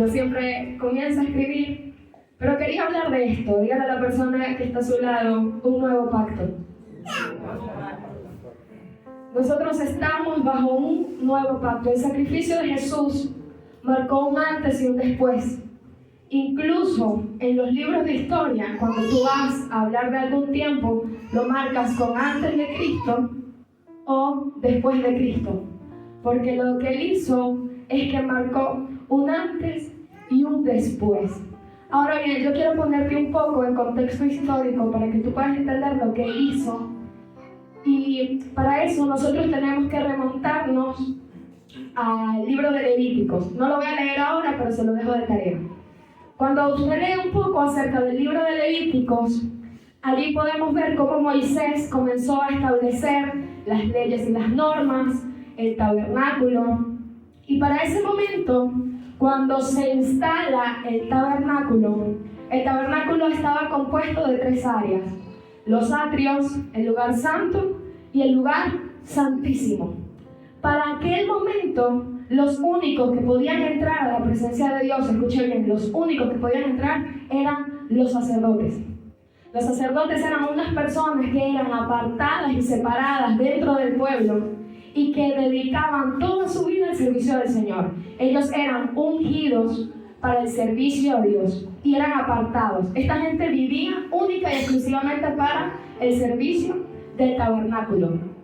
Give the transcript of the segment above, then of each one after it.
cuando siempre comienzo a escribir, pero quería hablar de esto. Dígale a la persona que está a su lado, un nuevo pacto. Nosotros estamos bajo un nuevo pacto. El sacrificio de Jesús marcó un antes y un después. Incluso en los libros de historia, cuando tú vas a hablar de algún tiempo, lo marcas con antes de Cristo o después de Cristo. Porque lo que él hizo es que marcó un antes y un después. Ahora bien, yo quiero ponerte un poco en contexto histórico para que tú puedas entender lo que él hizo. Y para eso nosotros tenemos que remontarnos al libro de Levíticos. No lo voy a leer ahora, pero se lo dejo de tarea. Cuando usted lee un poco acerca del libro de Levíticos, allí podemos ver cómo Moisés comenzó a establecer las leyes y las normas, el tabernáculo. Y para ese momento, cuando se instala el tabernáculo estaba compuesto de 3 áreas: los atrios, el lugar santo y el lugar santísimo. Para aquel momento, los únicos que podían entrar a la presencia de Dios, escuchen bien, los únicos que podían entrar eran los sacerdotes. Los sacerdotes eran unas personas que eran apartadas y separadas dentro del pueblo y que dedicaban toda su vida al servicio del Señor. Ellos eran ungidos para el servicio a Dios y eran apartados. Esta gente vivía única y exclusivamente para el servicio del tabernáculo.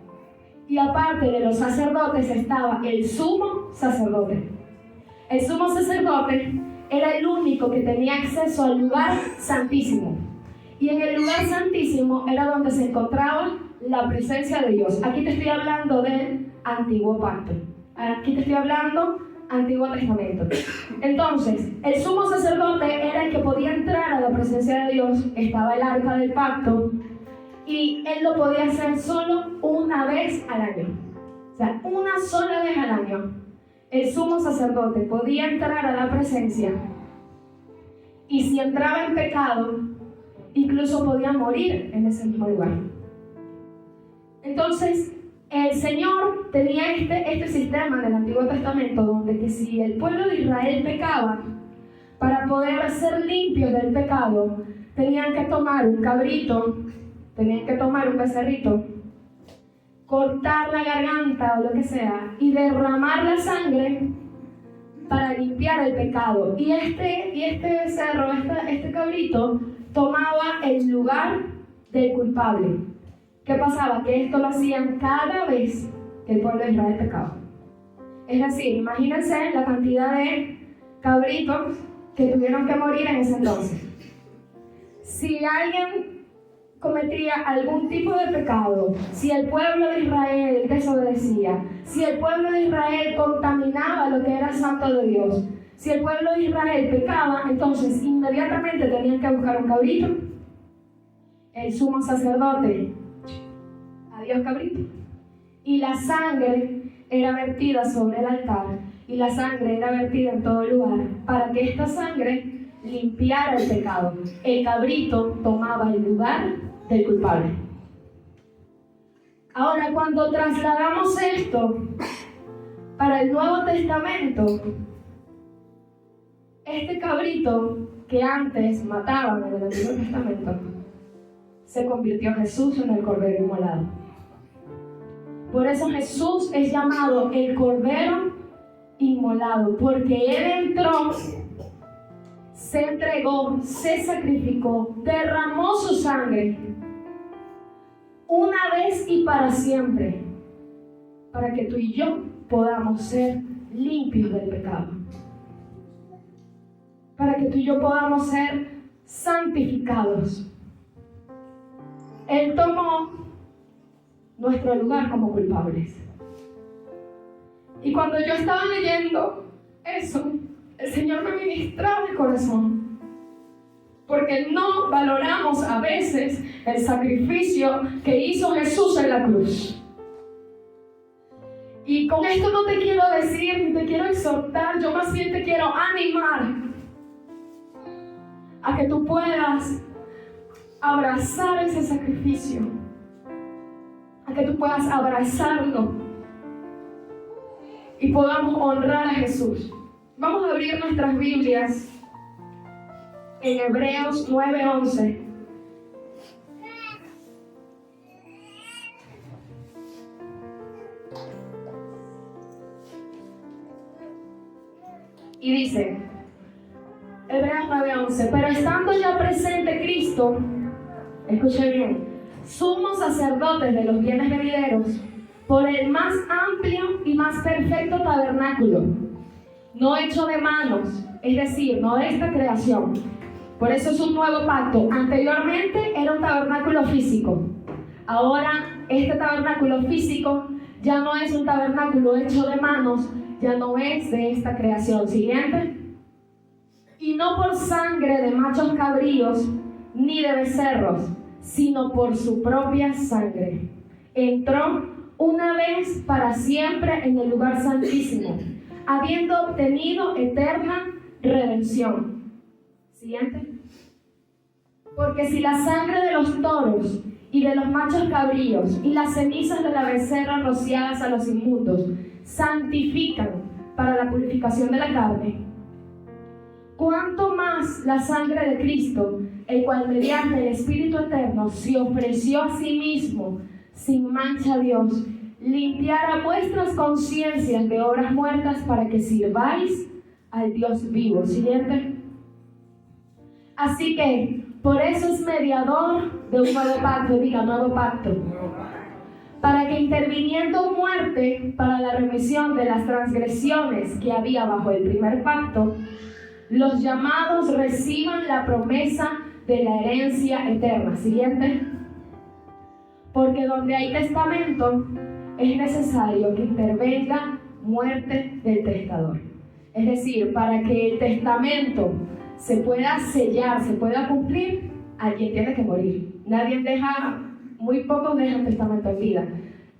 Y aparte de los sacerdotes estaba el sumo sacerdote. El sumo sacerdote era el único que tenía acceso al lugar santísimo. Y en el lugar santísimo era donde se encontraba la presencia de Dios. Aquí te estoy hablando del Antiguo Pacto. Aquí te estoy hablando Antiguo Testamento. Entonces, el sumo sacerdote era el que podía entrar a la presencia de Dios. Estaba el arca del pacto. Y él lo podía hacer solo una vez al año. O sea, una sola vez al año. El sumo sacerdote podía entrar a la presencia. Y si entraba en pecado, incluso podía morir en ese mismo lugar. Entonces, el Señor tenía este sistema del Antiguo Testamento, donde que si el pueblo de Israel pecaba, para poder ser limpios del pecado, tenían que tomar un cabrito, tenían que tomar un becerrito, cortar la garganta o lo que sea, y derramar la sangre para limpiar el pecado. Y este becerro, este cabrito, tomaba el lugar del culpable. ¿Qué pasaba? Que esto lo hacían cada vez que el pueblo de Israel pecaba. Es decir, imagínense la cantidad de cabritos que tuvieron que morir en ese entonces. Si alguien cometía algún tipo de pecado, si el pueblo de Israel desobedecía, si el pueblo de Israel contaminaba lo que era santo de Dios, si el pueblo de Israel pecaba, entonces inmediatamente tenían que buscar un cabrito. El sumo sacerdote, adiós cabrito. Y la sangre era vertida sobre el altar, y la sangre era vertida en todo lugar, para que esta sangre limpiara el pecado. El cabrito tomaba el lugar del culpable. Ahora, cuando trasladamos esto para el Nuevo Testamento, este cabrito que antes mataban en el Antiguo Testamento, se convirtió en Jesús en el Cordero Inmolado. Por eso Jesús es llamado el Cordero Inmolado, porque Él entró, se entregó, se sacrificó, derramó su sangre una vez y para siempre, para que tú y yo podamos ser limpios del pecado, para que tú y yo podamos ser santificados. Él tomó nuestro lugar como culpables. Y cuando yo estaba leyendo eso, el Señor me ministraba el corazón, porque no valoramos a veces el sacrificio que hizo Jesús en la cruz. Y con esto no te quiero decir, ni te quiero exhortar, yo más bien te quiero animar a que tú puedas abrazar ese sacrificio, a que tú puedas abrazarlo y podamos honrar a Jesús. Vamos a abrir nuestras Biblias en Hebreos 9:11. Y dice, Hebreos 9:11, pero estando ya presente Cristo, escuche bien, sumo sacerdote de los bienes venideros, por el más amplio y más perfecto tabernáculo, no hecho de manos, es decir, no de esta creación. Por eso es un nuevo pacto. Anteriormente era un tabernáculo físico. Ahora este tabernáculo físico ya no es un tabernáculo hecho de manos, ya no es de esta creación. Siguiente. Y no por sangre de machos cabríos ni de becerros, sino por su propia sangre. Entró una vez para siempre en el lugar santísimo, habiendo obtenido eterna redención. Siguiente. Porque si la sangre de los toros y de los machos cabríos y las cenizas de la becerra rociadas a los inmundos santifican para la purificación de la carne, cuánto más la sangre de Cristo, el cual mediante el Espíritu Eterno se ofreció a sí mismo sin mancha a Dios, limpiará vuestras conciencias de obras muertas para que sirváis al Dios vivo. Siguiente. Así que, por eso es mediador de un nuevo pacto, diga nuevo pacto, para que interviniendo muerte para la remisión de las transgresiones que había bajo el primer pacto, los llamados reciban la promesa de la herencia eterna. Siguiente. Porque donde hay testamento, es necesario que intervenga muerte del testador. Es decir, para que el testamento se pueda sellar, se pueda cumplir, alguien tiene que morir. Muy pocos dejan testamento en vida.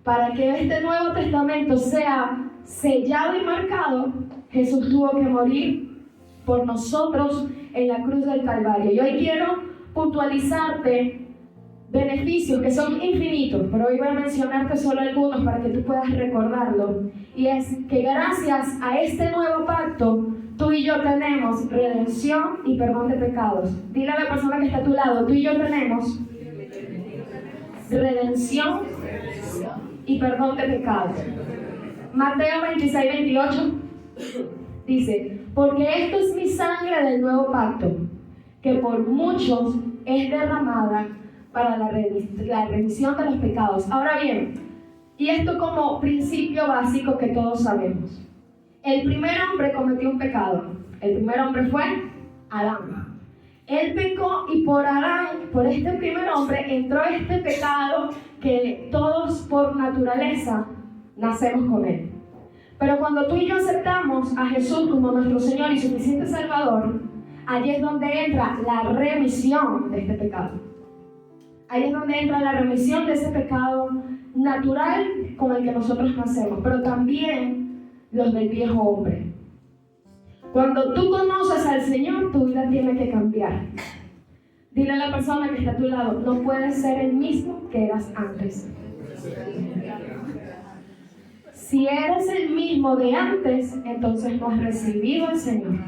Para que este nuevo testamento sea sellado y marcado, Jesús tuvo que morir por nosotros en la cruz del Calvario. Y hoy quiero puntualizarte beneficios que son infinitos, pero hoy voy a mencionarte solo algunos para que tú puedas recordarlo. Y es que gracias a este nuevo pacto, tú y yo tenemos redención y perdón de pecados. Dile a la persona que está a tu lado, tú y yo tenemos redención y perdón de pecados. Mateo 26:28 dice, porque esto es mi sangre del nuevo pacto, que por muchos es derramada para la remisión de los pecados. Ahora bien, y esto como principio básico que todos sabemos. El primer hombre cometió un pecado. El primer hombre fue Adán. Él pecó y por Adán, por este primer hombre, entró este pecado que todos por naturaleza nacemos con él. Pero cuando tú y yo aceptamos a Jesús como nuestro Señor y suficiente Salvador, allí es donde entra la remisión de este pecado. Ahí es donde entra la remisión de ese pecado natural con el que nosotros nacemos, pero también los del viejo hombre. Cuando tú conoces al Señor, tu vida tiene que cambiar. Dile a la persona que está a tu lado, no puedes ser el mismo que eras antes. Si eres el mismo de antes, entonces no has recibido al Señor.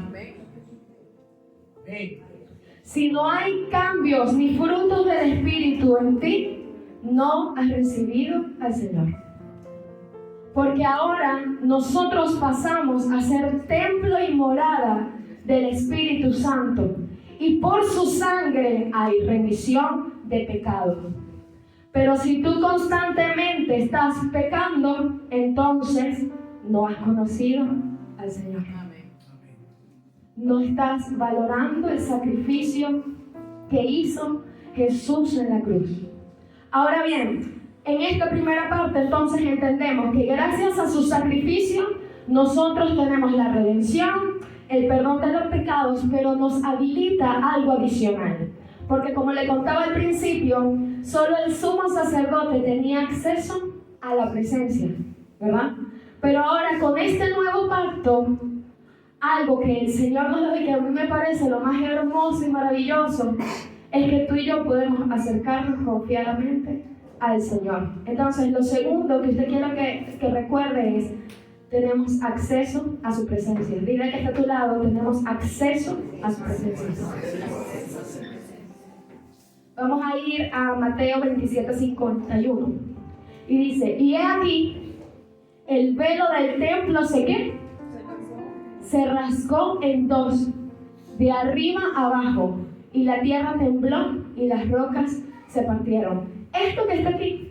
Si no hay cambios ni frutos del Espíritu en ti, no has recibido al Señor. Porque ahora nosotros pasamos a ser templo y morada del Espíritu Santo. Y por su sangre hay remisión de pecado. Pero si tú constantemente estás pecando, entonces no has conocido al Señor. No estás valorando el sacrificio que hizo Jesús en la cruz. Ahora bien, en esta primera parte entonces entendemos que gracias a su sacrificio nosotros tenemos la redención, el perdón de los pecados, pero nos habilita algo adicional. Porque como le contaba al principio, solo el sumo sacerdote tenía acceso a la presencia, ¿verdad? Pero ahora con este nuevo pacto, algo que el Señor nos da y que a mí me parece lo más hermoso y maravilloso, es que tú y yo podemos acercarnos confiadamente al Señor. Entonces, lo segundo que usted quiero que recuerde es tenemos acceso a su presencia. Dile que está a tu lado, tenemos acceso a su presencia. Vamos a ir a Mateo 27:51. Y dice, y he aquí, el velo del templo se rasgó en dos, de arriba abajo, y la tierra tembló y las rocas se partieron. Esto que está aquí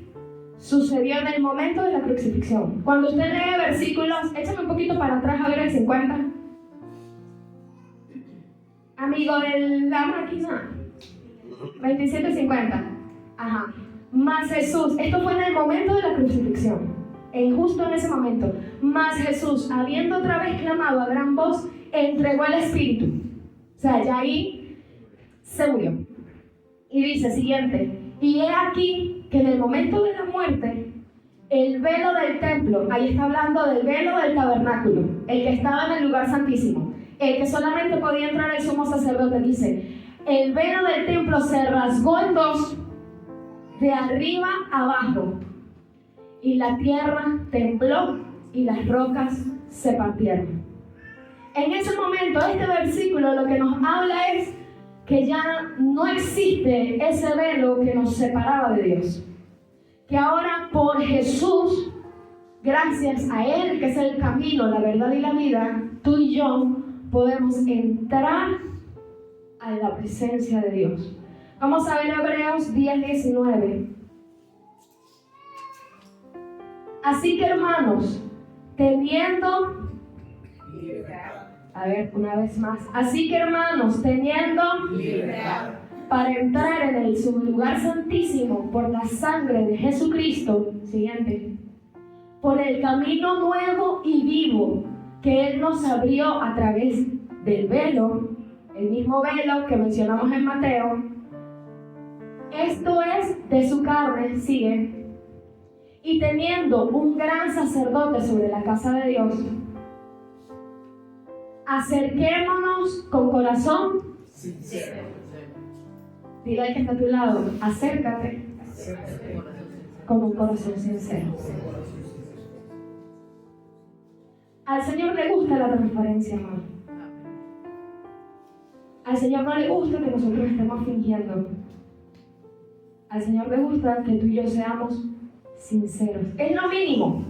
sucedió en el momento de la crucifixión. Cuando usted lee versículos, échame un poquito para atrás a ver el 50. Amigo de la máquina. 27:50. Ajá. Mas Jesús, esto fue en el momento de la crucifixión, justo en ese momento. Mas Jesús, habiendo otra vez clamado a gran voz, entregó el Espíritu. O sea, ya ahí se murió. Y dice siguiente, y he aquí que en el momento de la muerte, el velo del templo, ahí está hablando del velo del tabernáculo, el que estaba en el lugar santísimo, el que solamente podía entrar el sumo sacerdote, dice, el velo del templo se rasgó en dos, de arriba abajo, y la tierra tembló y las rocas se partieron. En ese momento, este versículo lo que nos habla es que ya no existe ese velo que nos separaba de Dios. Que ahora por Jesús, gracias a Él, que es el camino, la verdad y la vida, tú y yo podemos entrar a la presencia de Dios. Vamos a ver Hebreos 10:19. Así que hermanos, teniendo... A ver, una vez más. Así que hermanos, teniendo libertad para entrar en el su lugar santísimo por la sangre de Jesucristo, siguiente, por el camino nuevo y vivo que Él nos abrió a través del velo, el mismo velo que mencionamos en Mateo, esto es de su carne, sigue, y teniendo un gran sacerdote sobre la casa de Dios, acerquémonos con corazón sincero. Dile al que está a tu lado, acércate con un corazón sincero. Al Señor le gusta la transparencia, hermano. Al Señor no le gusta que nosotros estemos fingiendo. Al Señor le gusta que tú y yo seamos sinceros. Es lo mínimo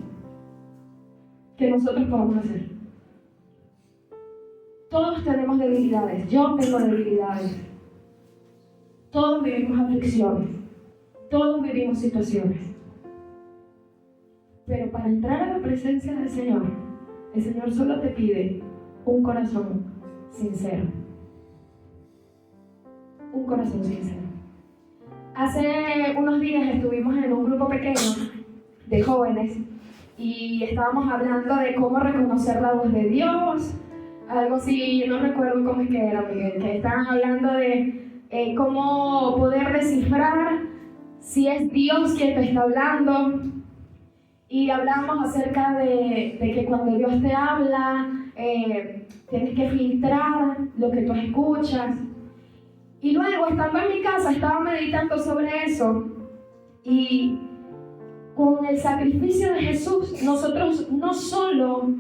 que nosotros podemos hacer. Todos tenemos debilidades. Yo tengo debilidades. Todos vivimos aflicciones. Todos vivimos situaciones. Pero para entrar a la presencia del Señor, el Señor solo te pide un corazón sincero. Un corazón sincero. Hace unos días estuvimos en un grupo pequeño de jóvenes y estábamos hablando de cómo reconocer la voz de Dios. Algo así, no recuerdo cómo es que era, Miguel, que estaban hablando de cómo poder descifrar si es Dios quien te está hablando. Y hablamos acerca de que cuando Dios te habla, tienes que filtrar lo que tú escuchas. Y luego, estando en mi casa, estaba meditando sobre eso. Y con el sacrificio de Jesús, nosotros no solo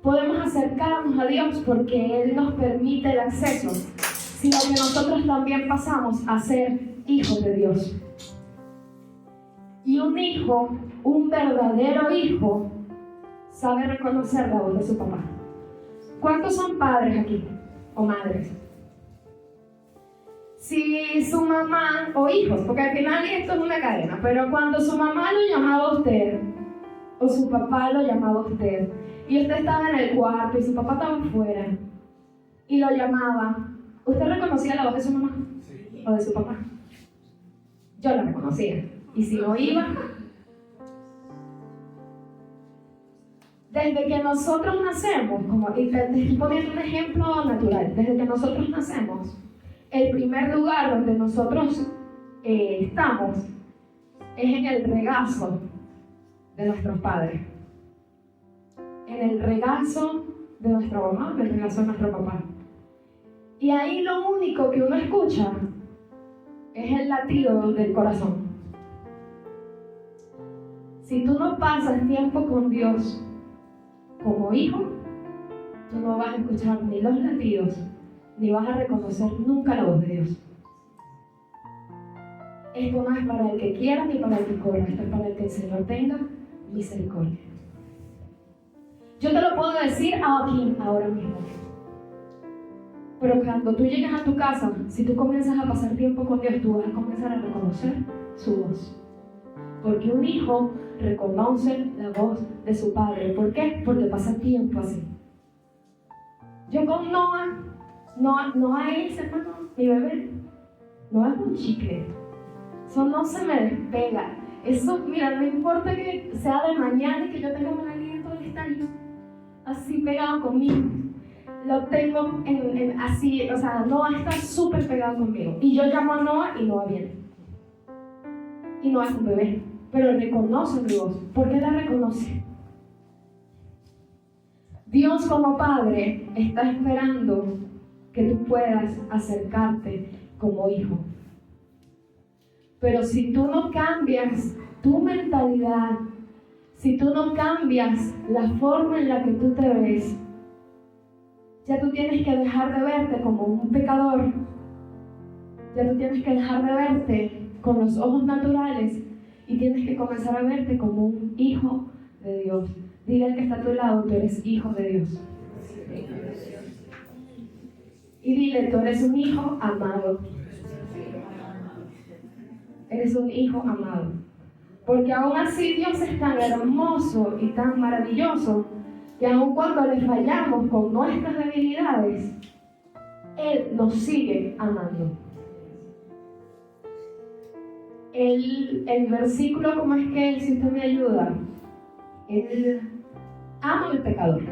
podemos acercarnos a Dios porque Él nos permite el acceso, sino que nosotros también pasamos a ser hijos de Dios. Y un hijo, un verdadero hijo, sabe reconocer la voz de su papá. ¿Cuántos son padres aquí? ¿O madres? Si su mamá, o hijos, porque al final esto es una cadena, pero cuando su mamá lo llamaba a usted, o su papá lo llamaba a usted, y usted estaba en el cuarto y su papá estaba afuera, y lo llamaba, ¿usted reconocía la voz de su mamá? Sí. ¿O de su papá? Yo la reconocía. Y si no iba, desde que nosotros nacemos, y te estoy poniendo un ejemplo natural, desde que nosotros nacemos, el primer lugar donde nosotros estamos es en el regazo de nuestros padres, en el regazo de nuestra mamá, en el regazo de nuestro papá. Y ahí lo único que uno escucha es el latido del corazón. Si tú no pasas tiempo con Dios, como hijo, tú no vas a escuchar ni los latidos, ni vas a reconocer nunca la voz de Dios. Esto no es para el que quiera ni para el que corra, esto es para el que el Señor tenga misericordia. Yo te lo puedo decir aquí, ahora mismo. Pero cuando tú llegues a tu casa, si tú comienzas a pasar tiempo con Dios, tú vas a comenzar a reconocer su voz. Porque un hijo reconoce la voz de su padre. ¿Por qué? Porque pasa tiempo así. Yo con Noah es, hermano, mi bebé. Noah es un chicle. Eso no se me despega. Eso, mira, no importa que sea de mañana y que yo tenga un aliento, él está ahí, así pegado conmigo. Lo tengo así, o sea, Noah está súper pegado conmigo. Y yo llamo a Noah y Noah viene. Y Noah es un bebé, pero reconoce mi voz. ¿Por qué la reconoce? Dios como Padre está esperando que tú puedas acercarte como hijo. Pero si tú no cambias tu mentalidad, si tú no cambias la forma en la que tú te ves, ya tú tienes que dejar de verte como un pecador. Ya tú tienes que dejar de verte con los ojos naturales y tienes que comenzar a verte como un hijo de Dios. Dile al que está a tu lado, tú eres hijo de Dios. Y dile, tú eres un hijo amado. Eres un hijo amado. Porque aún así Dios es tan hermoso y tan maravilloso que aun cuando le fallamos con nuestras debilidades, Él nos sigue amando. El versículo, ¿cómo es que, si usted me ayuda? Él ama al pecador,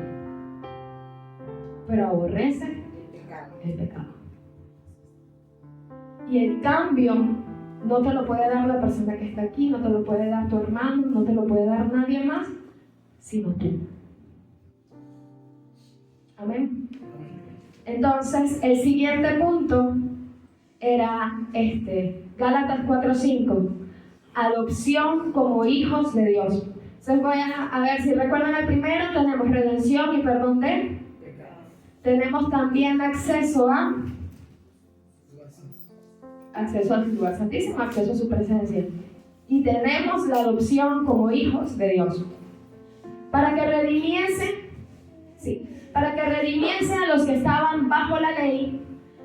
pero aborrece el pecado. Y el cambio no te lo puede dar la persona que está aquí, no te lo puede dar tu hermano, no te lo puede dar nadie más, sino tú. Amén. Entonces, el siguiente punto era Gálatas 4:5, adopción como hijos de Dios. Entonces voy a ver si recuerdan el primero, tenemos redención y perdón de pecados. Tenemos también acceso al lugar santísimo, acceso a su presencia. Y tenemos la adopción como hijos de Dios. Para que redimiese a los que estaban bajo la ley,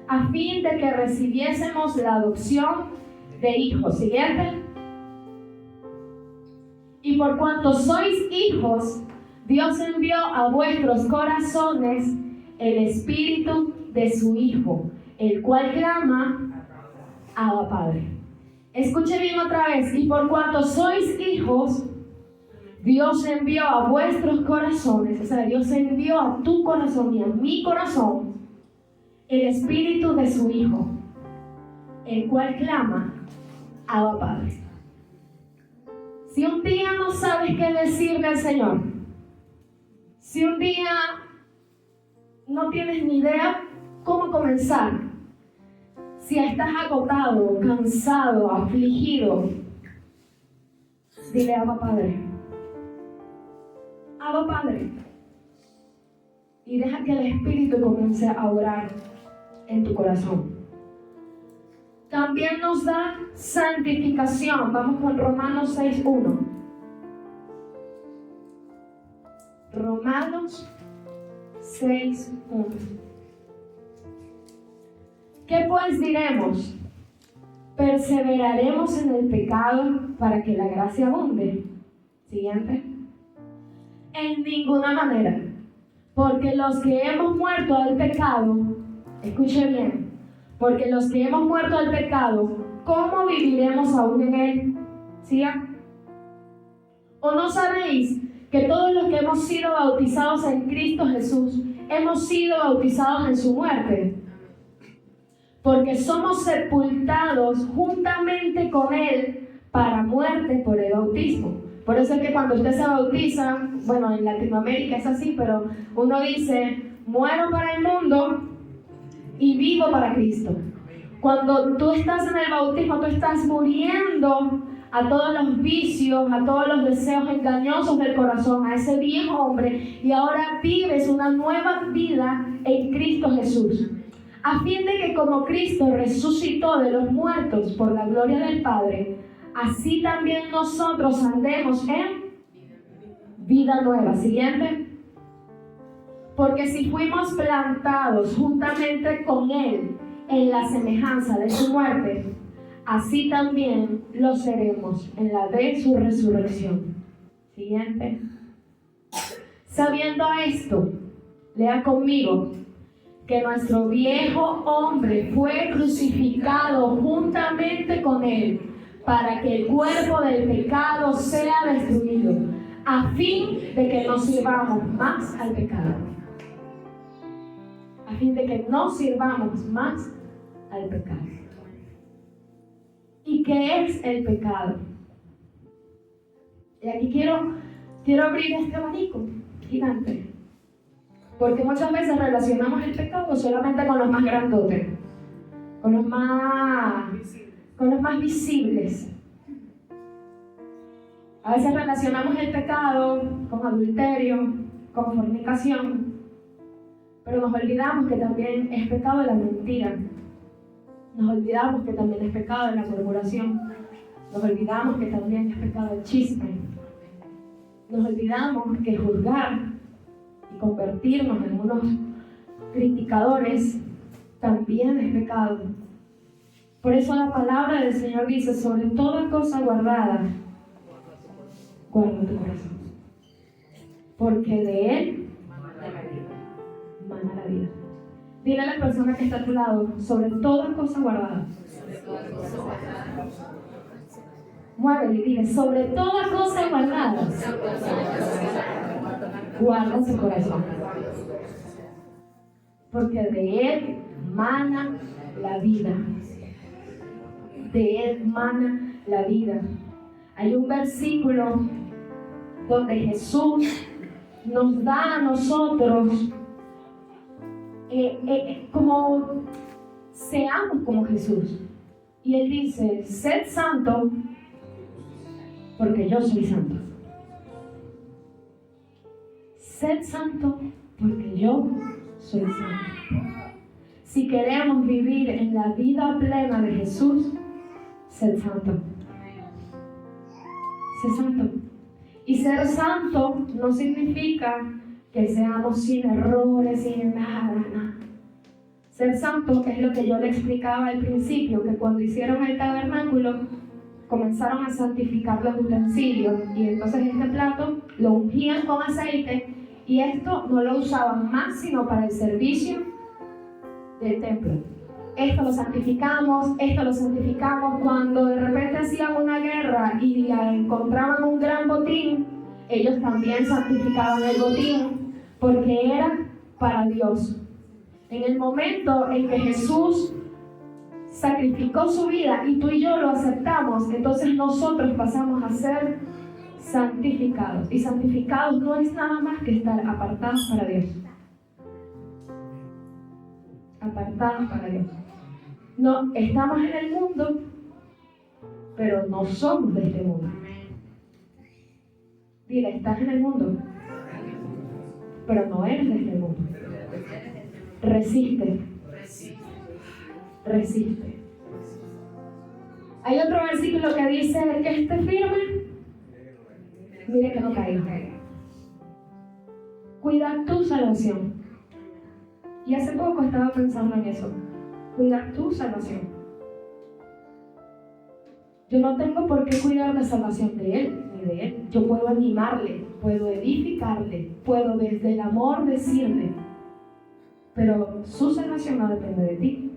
a fin de que recibiésemos la adopción de hijos. Siguiente. Y por cuanto sois hijos, Dios envió a vuestros corazones el espíritu de su Hijo, el cual clama, Abba Padre. Escuche bien otra vez. Y por cuanto sois hijos, Dios envió a vuestros corazones, o sea, Dios envió a tu corazón y a mi corazón el espíritu de su Hijo, el cual clama, Abba Padre. Si un día no sabes qué decirle al Señor, si un día no tienes ni idea cómo comenzar, si estás agotado, cansado, afligido, dile Abba Padre. Abba Padre. Y deja que el Espíritu comience a orar en tu corazón. También nos da santificación. Vamos con Romanos 6:1. Romanos 6:1. ¿Qué pues diremos? ¿Perseveraremos en el pecado para que la gracia abunde? Siguiente. En ninguna manera. Porque los que hemos muerto al pecado, escuche bien, porque los que hemos muerto al pecado, ¿cómo viviremos aún en él? ¿Sí? ¿O no sabéis que todos los que hemos sido bautizados en Cristo Jesús, hemos sido bautizados en su muerte? Porque somos sepultados juntamente con él para muerte por el bautismo. Por eso es que cuando usted se bautiza, bueno, en Latinoamérica es así, pero uno dice, muero para el mundo y vivo para Cristo. Cuando tú estás en el bautismo, tú estás muriendo a todos los vicios, a todos los deseos engañosos del corazón, a ese viejo hombre, y ahora vives una nueva vida en Cristo Jesús. A fin de que como Cristo resucitó de los muertos por la gloria del Padre, así también nosotros andemos en vida nueva. Siguiente. Porque si fuimos plantados juntamente con Él en la semejanza de su muerte, así también lo seremos en la de su resurrección. Siguiente. Sabiendo esto, lea conmigo, que nuestro viejo hombre fue crucificado juntamente con Él, para que el cuerpo del pecado sea destruido, a fin de que no sirvamos más al pecado. A fin de que no sirvamos más al pecado. ¿Y qué es el pecado? Y aquí quiero abrir este abanico gigante. Porque muchas veces relacionamos el pecado solamente con los más grandotes, con los más visibles. A veces relacionamos el pecado con adulterio, con fornicación, pero nos olvidamos que también es pecado la mentira. Nos olvidamos que también es pecado la murmuración. Nos olvidamos que también es pecado el chisme. Nos olvidamos que juzgar y convertirnos en unos criticadores también es pecado. Por eso la palabra del Señor dice: sobre toda cosa guardada, guarda tu corazón, porque de él mana la vida. Dile a la persona que está a tu lado: sobre toda cosa guardada. Muévele y dile: sobre toda cosa guardada, guarda su corazón, porque de él mana la vida. De él mana la vida. Hay un versículo donde Jesús nos da a nosotros como seamos como Jesús. Y él dice: sed santo porque yo soy santo. Sed santo porque yo soy santo. Si queremos vivir en la vida plena de Jesús, sed santo. Sed santo. Y ser santo no significa que seamos sin errores, sin nada. Ser santo es lo que yo le explicaba al principio, que cuando hicieron el tabernáculo comenzaron a santificar los utensilios, y entonces este plato lo ungían con aceite, y esto no lo usaban más sino para el servicio del templo. Esto lo santificamos cuando de repente hacían una guerra y encontraban un gran botín. Ellos también santificaban el botín porque era para Dios. En el momento en que Jesús sacrificó su vida y tú y yo lo aceptamos, entonces nosotros pasamos a ser santificados. Y santificados no es nada más que estar apartados para Dios. Apartados para Dios. No, estamos en el mundo, pero no somos de este mundo. Dile: estás en el mundo, pero no eres de este mundo. Resiste. Resiste. Hay otro versículo que dice: el que esté firme, mire que no caiga. Cuida tu salvación. Y hace poco estaba pensando en eso. Cuidar tu salvación. Yo no tengo por qué cuidar la salvación de él ni de él. Yo puedo animarle, puedo edificarle, puedo desde el amor decirle, pero su salvación no depende de ti.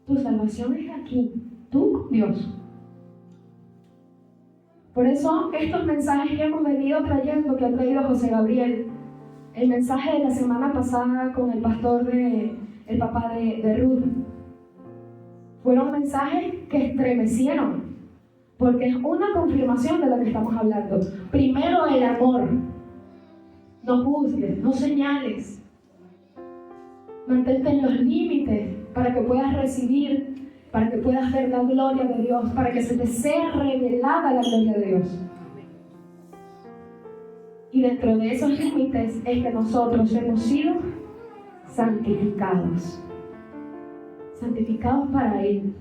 Tu salvación es aquí, tú con Dios. Por eso estos mensajes que hemos venido trayendo, que ha traído José Gabriel, el mensaje de la semana pasada con el pastor el papá de Ruth, fueron mensajes que estremecieron, porque es una confirmación de lo que estamos hablando. Primero, el amor. No juzgues, no señales. Mantente en los límites para que puedas recibir para que puedas ver la gloria de Dios, para que se te sea revelada la gloria de Dios. Y dentro de esos límites es que nosotros hemos sido santificados. Santificados para Él.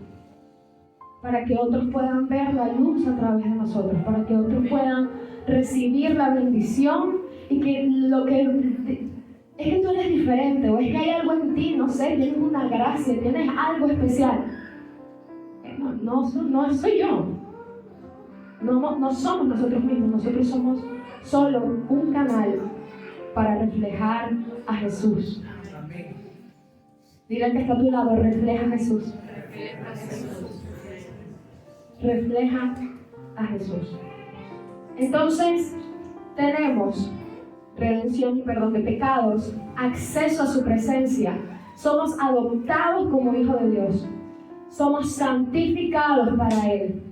Para que otros puedan ver la luz a través de nosotros. Para que otros puedan recibir la bendición. Y que lo que es que tú eres diferente. O es que hay algo en ti, no sé, tienes una gracia, tienes algo especial. No soy yo. No somos nosotros mismos. Nosotros somos solo un canal para reflejar a Jesús. Dile al que está a tu lado, refleja a Jesús. Refleja a Jesús. Entonces, tenemos redención y perdón de pecados, acceso a su presencia. Somos adoptados como hijos de Dios. Somos santificados para Él.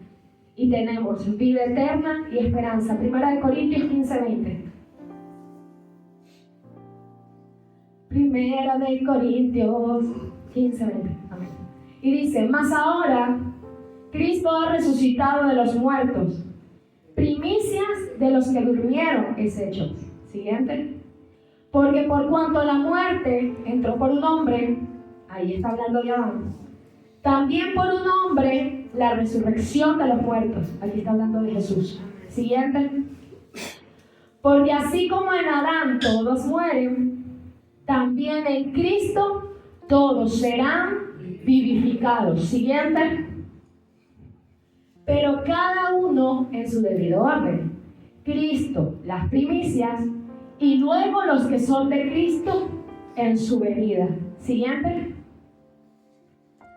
Y tenemos vida eterna y esperanza. 1 Corintios 15:20. 1 Corintios 15:20. Amén. Y dice, mas ahora Cristo ha resucitado de los muertos. Primicias de los que durmieron es hecho. Siguiente. Porque por cuanto la muerte entró por un hombre, ahí está hablando de Adán, también por un hombre la resurrección de los muertos. Aquí está hablando de Jesús. Siguiente. Porque así como en Adán todos mueren, también en Cristo todos serán vivificados. Siguiente. Pero cada uno en su debido orden. Cristo, las primicias, y luego los que son de Cristo en su venida. Siguiente.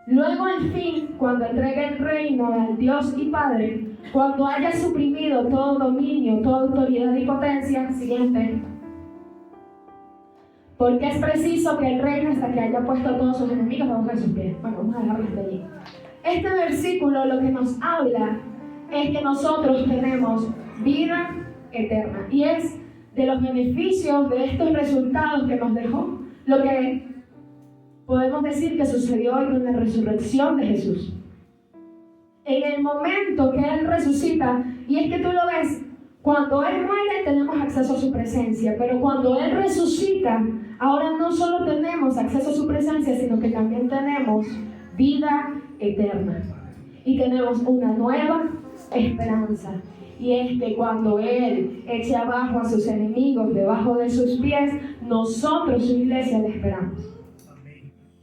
Luego al fin, cuando entregue el reino al Dios y Padre, cuando haya suprimido todo dominio, toda autoridad y potencia. Siguiente. Porque es preciso que el reino hasta que haya puesto a todos sus enemigos debajo de sus pies. Bueno, vamos a dejarlo hasta allí. Este versículo lo que nos habla es que nosotros tenemos vida eterna. Y es de los beneficios de estos resultados que nos dejó lo que podemos decir que sucedió hoy con la resurrección de Jesús. En el momento que Él resucita, y es que tú lo ves, cuando Él muere tenemos acceso a su presencia, pero cuando Él resucita, ahora no solo tenemos acceso a su presencia, sino que también tenemos vida eterna. Y tenemos una nueva esperanza. Y es que cuando Él eche abajo a sus enemigos debajo de sus pies, nosotros, su iglesia, le esperamos.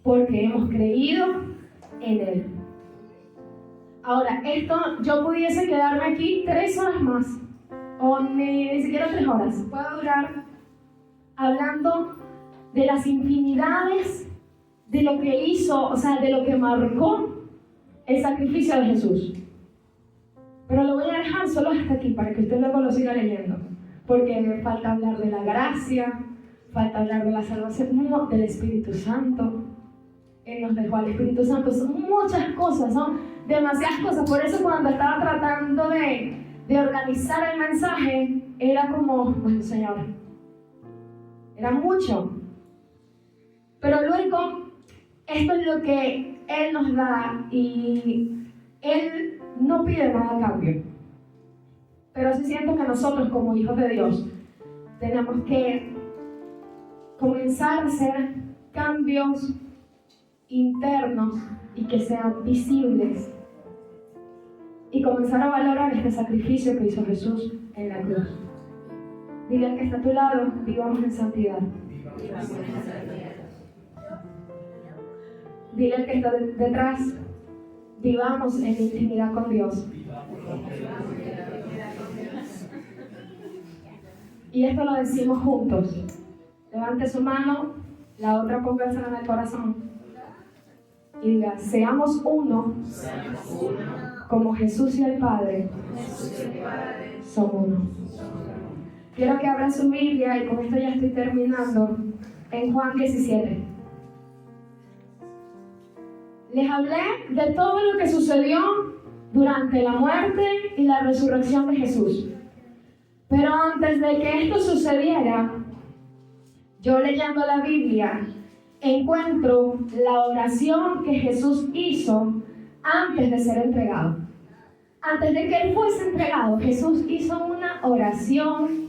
Porque hemos creído en Él. Ahora, esto, yo pudiese quedarme aquí 3 horas más, o ni siquiera 3 horas. Puedo durar hablando de las infinidades de lo que hizo, o sea, de lo que marcó el sacrificio de Jesús. Pero lo voy a dejar solo hasta aquí para que usted luego lo siga leyendo. Porque falta hablar de la gracia, falta hablar de la salvación, del Espíritu Santo. Él nos dejó al Espíritu Santo. Son muchas cosas, son demasiadas cosas. Por eso cuando estaba tratando de organizar el mensaje, era como, bueno, Señor, era mucho. Pero luego, esto es lo que Él nos da y Él no pide nada a cambio. Pero sí siento que nosotros como hijos de Dios tenemos que comenzar a hacer cambios internos y que sean visibles y comenzar a valorar este sacrificio que hizo Jesús en la cruz. Dile al que está a tu lado, vivamos en santidad. Dile al que está detrás, vivamos en intimidad con Dios. Y esto lo decimos juntos. Levante su mano, la otra póngasela en el corazón. Y diga, seamos uno, como Jesús y el Padre son uno. Quiero que abran su Biblia, y con esto ya estoy terminando, en Juan 17. Les hablé de todo lo que sucedió durante la muerte y la resurrección de Jesús. Pero antes de que esto sucediera, yo leyendo la Biblia, encuentro la oración que Jesús hizo antes de ser entregado. Antes de que Él fuese entregado, Jesús hizo una oración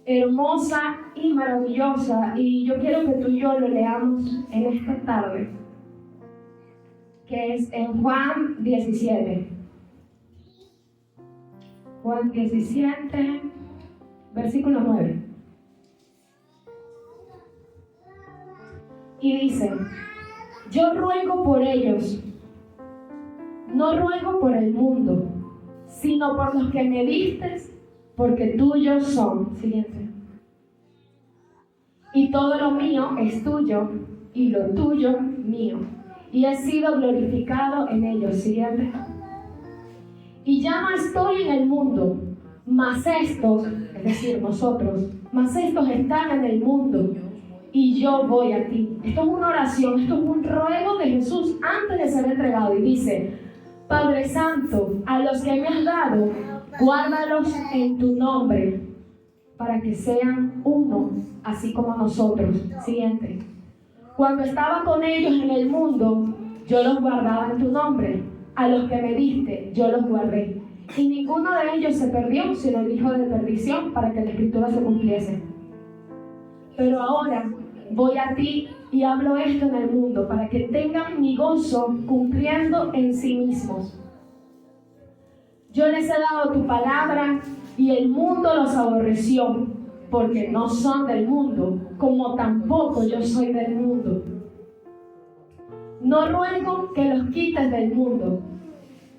hermosa y maravillosa, y yo quiero que tú y yo lo leamos en esta tarde, que es en Juan 17. Juan 17, versículo 9. Y dice: yo ruego por ellos, no ruego por el mundo, sino por los que me diste, porque tuyos son. Siguiente. Y todo lo mío es tuyo, y lo tuyo mío, y he sido glorificado en ellos. Siguiente. Y ya no estoy en el mundo, mas estos, es decir, nosotros, mas estos están en el mundo, y yo voy a ti. Esto es una oración, esto es un ruego de Jesús antes de ser entregado, y dice: Padre Santo, a los que me has dado, guárdalos en tu nombre, para que sean uno, así como nosotros. Siguiente. Cuando estaba con ellos en el mundo, yo los guardaba en tu nombre. A los que me diste, yo los guardé. Y ninguno de ellos se perdió, sino el hijo de perdición, para que la escritura se cumpliese. Pero ahora voy a ti y hablo esto en el mundo, para que tengan mi gozo cumpliendo en sí mismos. Yo les he dado tu palabra, y el mundo los aborreció, porque no son del mundo, como tampoco yo soy del mundo. No ruego que los quites del mundo,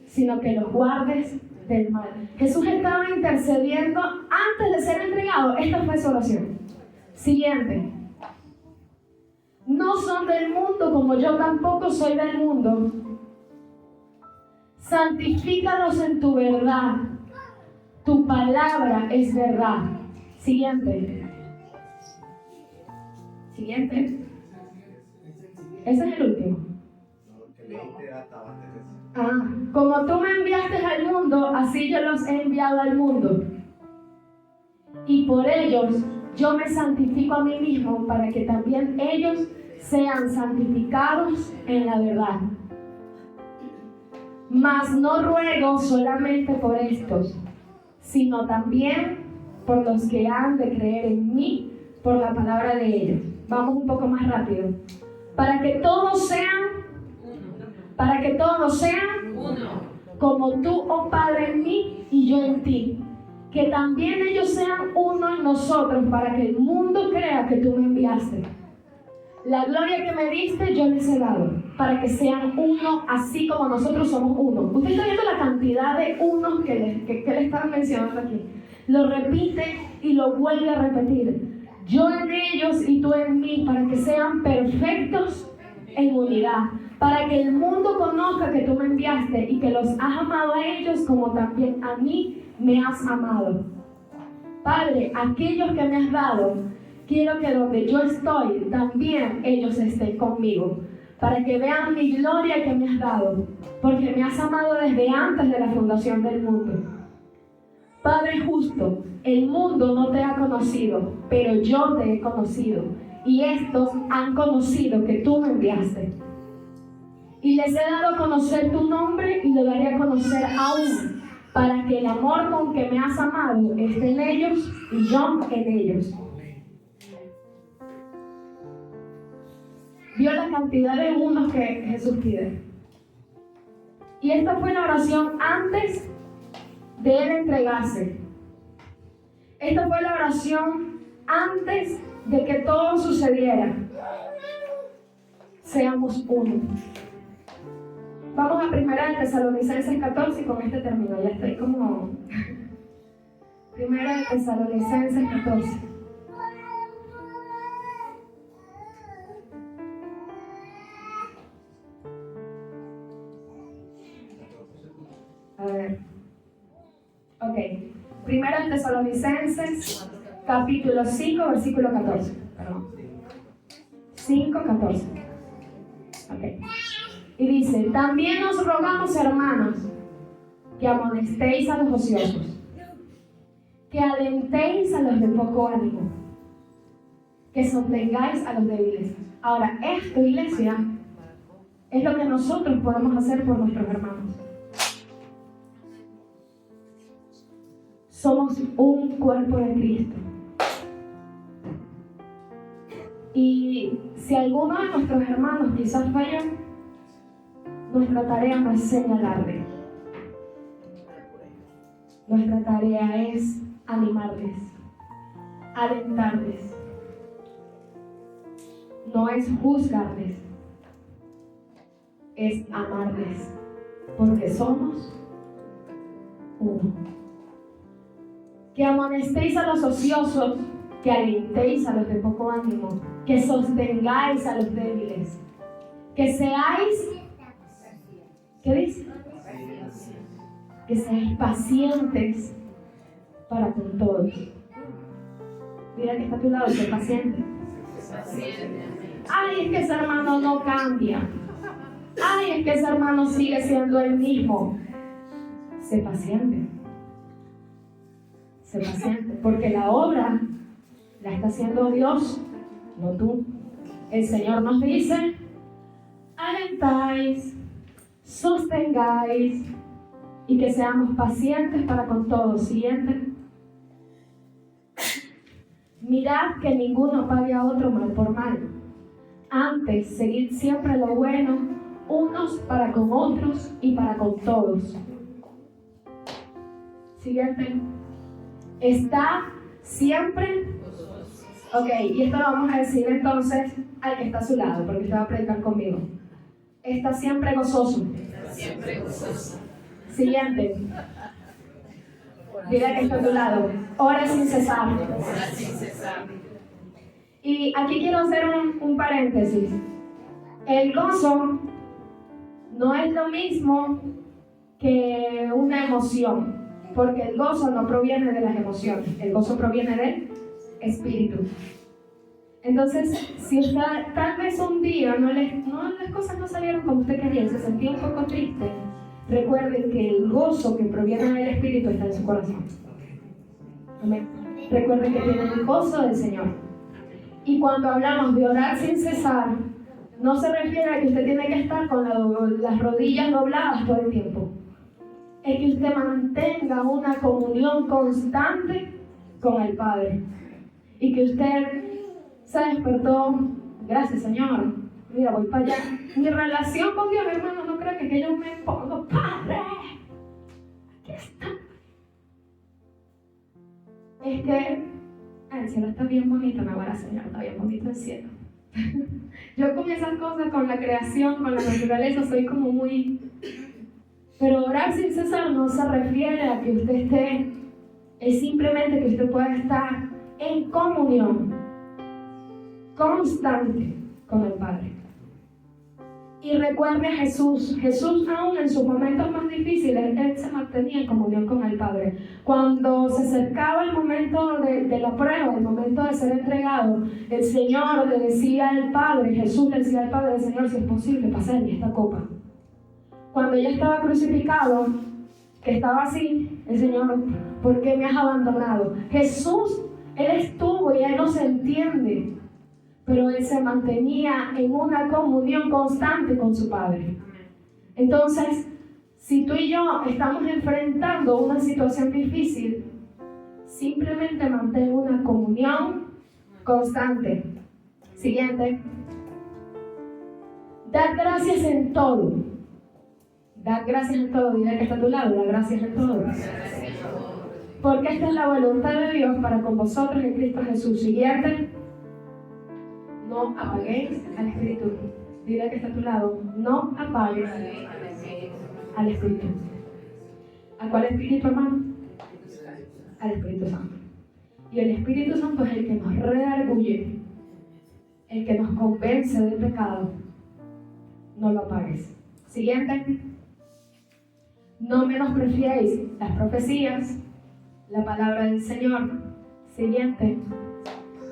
sino que los guardes del mal. Jesús estaba intercediendo antes de ser entregado. Esta fue su oración. Siguiente. No son del mundo, como yo tampoco soy del mundo. Santifícalos en tu verdad. Tu palabra es verdad. Siguiente. Siguiente. Ese es el último. Como tú me enviaste al mundo, así yo los he enviado al mundo. Y por ellos yo me santifico a mí mismo, para que también ellos sean santificados en la verdad. Mas no ruego solamente por estos, sino también por los que han de creer en mí por la palabra de ellos. Vamos un poco más rápido. Para que todos sean uno, como tú, oh Padre, en mí y yo en ti. Que también ellos sean uno en nosotros, para que el mundo crea que tú me enviaste. La gloria que me diste yo les he dado, para que sean uno, así como nosotros somos uno. Usted está viendo la cantidad de unos que le están mencionando aquí. Lo repite y lo vuelve a repetir. Yo en ellos y tú en mí, para que sean perfectos en unidad. Para que el mundo conozca que tú me enviaste y que los has amado a ellos como también a mí me has amado. Padre, aquellos que me has dado, quiero que donde yo estoy, también ellos estén conmigo, para que vean mi gloria que me has dado, porque me has amado desde antes de la fundación del mundo. Padre justo, el mundo no te ha conocido, pero yo te he conocido, y estos han conocido que tú me enviaste. Y les he dado a conocer tu nombre, y lo daré a conocer aún, para que el amor con que me has amado esté en ellos y yo en ellos. Vio la cantidad de unos que Jesús pide. Y esta fue la oración antes de Él entregarse. Esta fue la oración antes de que todo sucediera. Seamos uno. Vamos a 1 Tesalonicenses 14 y con este termino. Ya estoy como... 1 Tesalonicenses 14. A ver. Ok. 1 Tesalonicenses, capítulo 5, versículo 14. Perdón. 5, 14. Ok. Y dice: también os rogamos, hermanos, que amonestéis a los ociosos, que alentéis a los de poco ánimo, que sostengáis a los débiles. Ahora, esto, iglesia, es lo que nosotros podemos hacer por nuestros hermanos. Somos un cuerpo de Cristo. Y si alguno de nuestros hermanos quizás falló, nuestra tarea no es señalarle. Nuestra tarea es animarles, alentarles. No es juzgarles, es amarles, porque somos uno. Que amonestéis a los ociosos, que alentéis a los de poco ánimo, que sostengáis a los débiles, que seáis, ¿qué dice? Que seáis pacientes para con todos. Mira que está a tu lado, sé paciente. Ay, es que ese hermano no cambia. Ay, es que ese hermano sigue siendo el mismo. Sé paciente. Sé paciente, porque la obra la está haciendo Dios, no tú. El Señor nos dice: alentáis, sostengáis y que seamos pacientes para con todos. Siguiente. Mirad que ninguno pague a otro mal por mal. Antes, seguid siempre lo bueno, unos para con otros y para con todos. Siguiente. Está siempre. Ok, y esto lo vamos a decir entonces al que está a su lado, porque usted va a predicar conmigo. Está siempre gozoso. Está siempre gozoso. Siguiente. Dile que está a tu lado. Ora sin cesar. Ora sin cesar. Y aquí quiero hacer un paréntesis. El gozo no es lo mismo que una emoción, porque el gozo no proviene de las emociones, el gozo proviene del espíritu. Entonces, si usted tal vez un día las cosas no salieron como usted quería y se sentía un poco triste, recuerden que el gozo que proviene del espíritu está en su corazón. Amén. Recuerden que tienen el gozo del Señor. Y cuando hablamos de orar sin cesar, no se refiere a que usted tiene que estar con las rodillas dobladas todo el tiempo. Es que usted mantenga una comunión constante con el Padre. Y que usted se despertó, gracias Señor, mira, voy para allá. Mi relación con Dios, hermano, no creo que yo me pongo, Padre, aquí está. Es que el cielo está bien bonito, me aguarda Señor, está bien bonito el cielo. Yo con esas cosas, con la creación, con la naturaleza, soy como muy... Pero orar sin cesar no se refiere a que usted esté, es simplemente que usted pueda estar en comunión constante con el Padre. Y recuerde a Jesús. Jesús, aún en sus momentos más difíciles, Él se mantenía en comunión con el Padre. Cuando se acercaba el momento de la prueba, el momento de ser entregado, el Señor le decía al Padre, Jesús le decía al Padre: Señor, si es posible, pasarme esta copa. Cuando ya estaba crucificado, que estaba así, el Señor: ¿por qué me has abandonado? Jesús, Él estuvo y Él no se entiende, pero Él se mantenía en una comunión constante con su Padre. Entonces, si tú y yo estamos enfrentando una situación difícil, simplemente mantén una comunión constante. Siguiente. Dad gracias en todo. Dad gracias en todo. Dile que está a tu lado. Dad gracias en todo. Porque esta es la voluntad de Dios para con vosotros en Cristo Jesús. Siguiente. No apaguéis al Espíritu. Dile que está a tu lado. No apagues al Espíritu. ¿A cuál Espíritu, hermano? Al Espíritu Santo. Y el Espíritu Santo es el que nos redarguye, el que nos convence del pecado. No lo apagues. Siguiente. No menospreciéis las profecías, la palabra del Señor. Siguiente.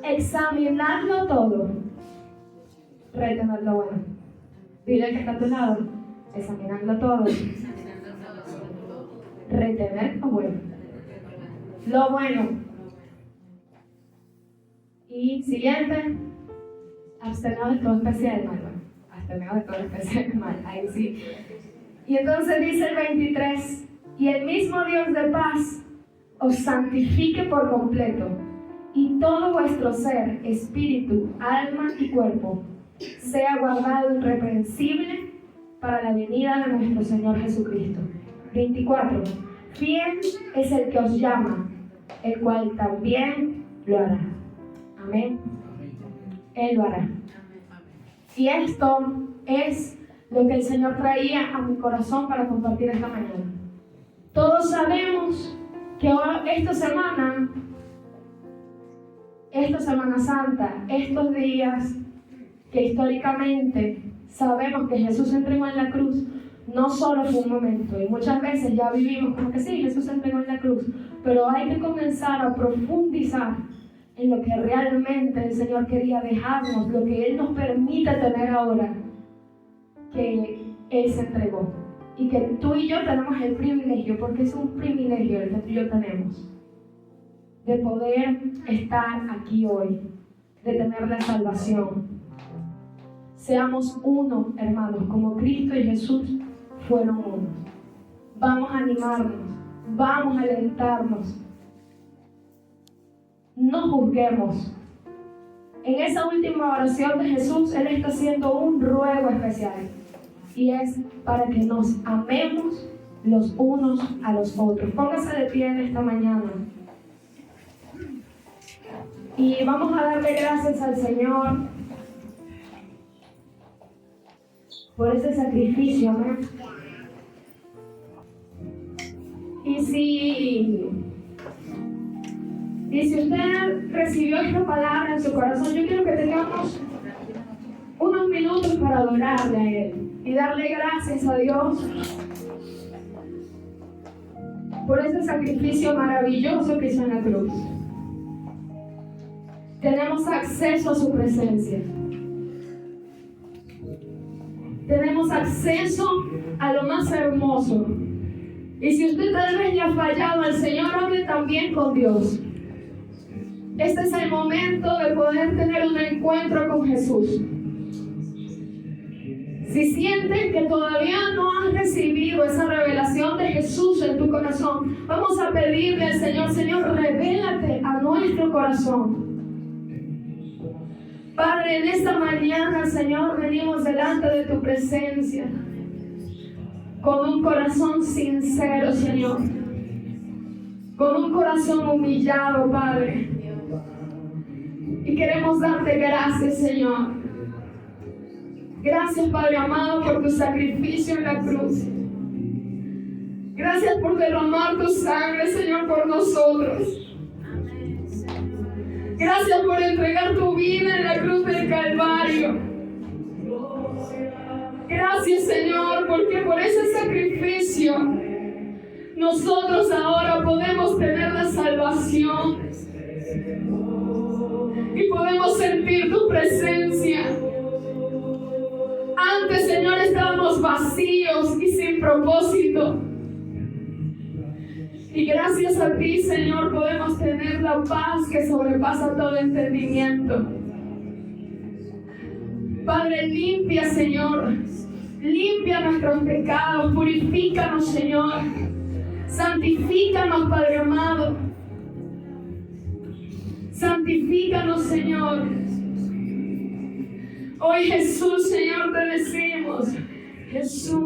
Examinadlo todo. Retened lo bueno. Dile que está a tu lado. Examinadlo todo. Retener lo bueno. Lo bueno. Y siguiente. Absteneos de toda especie de mal. tenemos de todo especial mal, ahí sí. Y entonces dice el 23, y el mismo Dios de paz os santifique por completo, y todo vuestro ser, espíritu, alma y cuerpo, sea guardado irreprensible para la venida de nuestro Señor Jesucristo. 24. Fiel es el que os llama, el cual también lo hará. Amén. Él lo hará. Y esto es lo que el Señor traía a mi corazón para compartir esta mañana. Todos sabemos que esta Semana Santa, estos días que históricamente sabemos que Jesús se entregó en la cruz, no solo fue un momento, y muchas veces ya vivimos como que sí, Jesús se entregó en la cruz, pero hay que comenzar a profundizar en lo que realmente el Señor quería dejarnos, lo que Él nos permite tener ahora, que Él se entregó. Y que tú y yo tenemos el privilegio, porque es un privilegio el que tú y yo tenemos, de poder estar aquí hoy, de tener la salvación. Seamos uno, hermanos, como Cristo y Jesús fueron uno. Vamos a animarnos, vamos a alentarnos. No juzguemos. En esa última oración de Jesús, Él está haciendo un ruego especial. Y es para que nos amemos los unos a los otros. Póngase de pie en esta mañana. Y vamos a darle gracias al Señor por ese sacrificio, amén. Y si usted recibió esta palabra en su corazón, yo quiero que tengamos unos minutos para adorarle a Él y darle gracias a Dios por ese sacrificio maravilloso que hizo en la cruz. Tenemos acceso a su presencia. Tenemos acceso a lo más hermoso. Y si usted tal vez le ha fallado al Señor, hable también con Dios. Este es el momento de poder tener un encuentro con Jesús. Si sientes que todavía no has recibido esa revelación de Jesús en tu corazón, vamos a pedirle al Señor: Señor, revélate a nuestro corazón. Padre, en esta mañana, Señor, venimos delante de tu presencia con un corazón sincero, Señor, con un corazón humillado, Padre, y queremos darte gracias, Señor. Gracias, Padre amado, por tu sacrificio en la cruz. Gracias por derramar tu sangre, Señor, por nosotros. Gracias por entregar tu vida en la cruz del Calvario. Gracias, Señor, porque por ese sacrificio nosotros ahora podemos tener la salvación y podemos sentir tu presencia. Antes, Señor, estábamos vacíos y sin propósito. Y gracias a ti, Señor, podemos tener la paz que sobrepasa todo entendimiento. Padre, limpia, Señor. Limpia nuestros pecados. Purifícanos, Señor. Santifícanos, Padre amado. Santifícanos, Señor. Hoy, Jesús, Señor, te decimos: Jesús,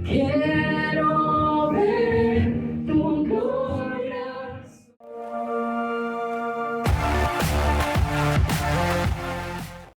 que